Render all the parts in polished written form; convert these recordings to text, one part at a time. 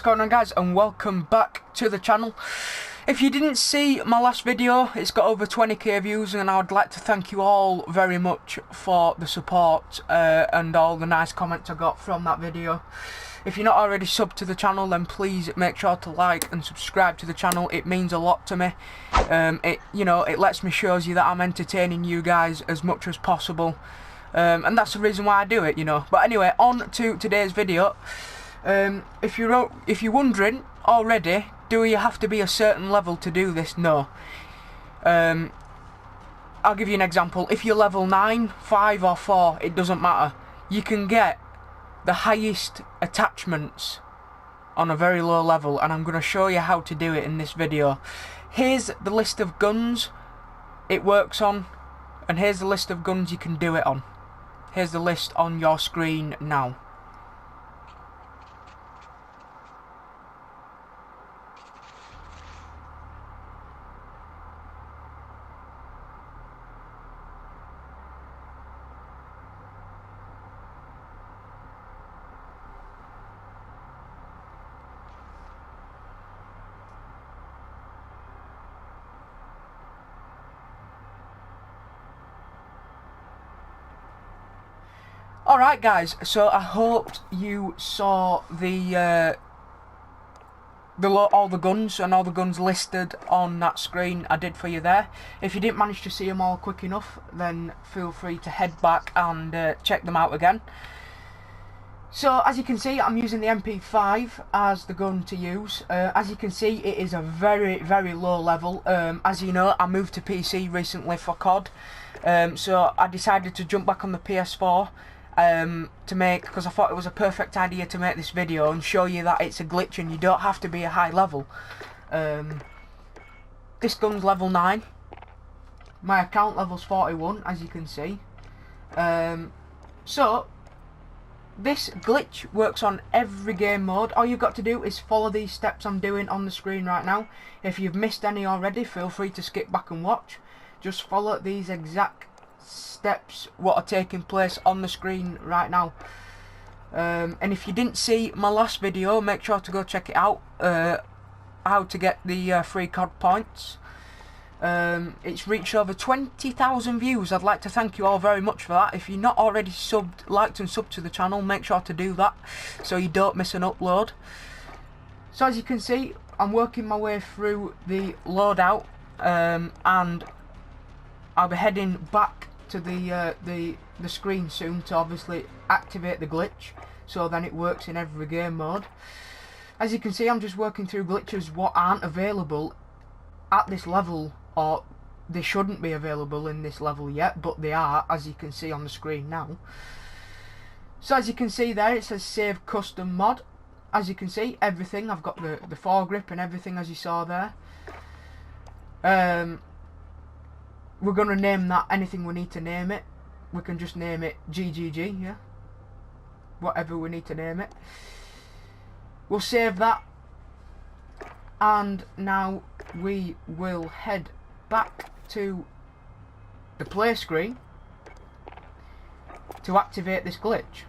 going on, guys, and welcome back to the channel. If you didn't see my last video, it's got over 20k views, and I would like to thank you all very much for the support and all the nice comments I got from that video. If you're not already subbed to the channel, then please make sure to like and subscribe to the channel. It means a lot to me. It lets me shows you that I'm entertaining you guys as much as possible, and that's the reason why I do it, But anyway, on to today's video. If you're wondering already, do you have to be a certain level to do this? No. I'll give you an example. If you're level 9, 5 or 4, it doesn't matter. You can get the highest attachments on a very low level, and I'm going to show you how to do it in this video. Here's the list of guns it works on, and here's the list of guns you can do it on. Here's the list on your screen now. Alright guys, so I hope you saw all the guns and all the guns listed on that screen I did for you there. If you didn't manage to see them all quick enough, then feel free to head back and check them out again. So as you can see, I'm using the MP5 as the gun to use. As you can see, it is a very, very low level. As you know, I moved to PC recently for COD, so I decided to jump back on the PS4 because I thought it was a perfect idea to make this video and show you that it's a glitch and you don't have to be a high level. This gun's level 9. My account level's 41, as you can see. So this glitch works on every game mode. All you've got to do is follow these steps I'm doing on the screen right now. If you've missed any already, feel free to skip back and watch. Just follow these exact steps what are taking place on the screen right now. And if you didn't see my last video, make sure to go check it out, how to get the free COD points. It's reached over 20,000 views. I'd like to thank you all very much for that. If you're not already liked and subbed to the channel, make sure to do that so you don't miss an upload. So as you can see, I'm working my way through the loadout, and I'll be heading back to the screen soon to obviously activate the glitch, so then it works in every game mode. As you can see, I'm just working through glitches what aren't available at this level, or they shouldn't be available in this level yet, but they are, as you can see on the screen now. So as you can see there, it says save custom mod. As you can see, everything, I've got the foregrip and everything, as you saw there. We're going to name that anything we need to name it. We can just name it GGG, yeah. Whatever we need to name it. We'll save that. And now we will head back to the play screen to activate this glitch.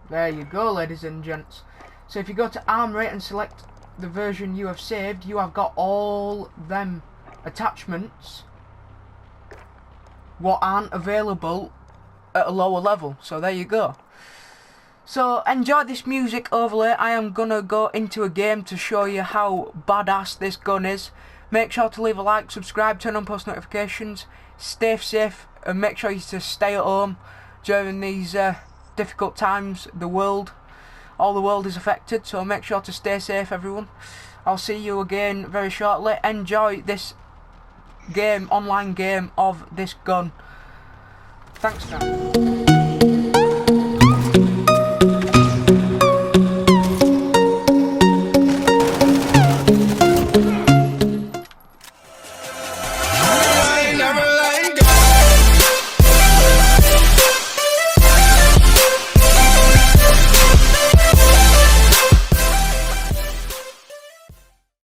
There you go, ladies and gents. So if you go to Armory and select the version you have saved, you have got all them attachments what aren't available at a lower level. So there you go. So enjoy this music overlay. I am gonna go into a game to show you how badass this gun is. Make sure to leave a like, subscribe, turn on post notifications, stay safe, and make sure you to stay at home during these difficult times. All the world is affected, so make sure to stay safe, everyone. I'll see you again very shortly. Enjoy this game, online game of this gun. Thanks, guys.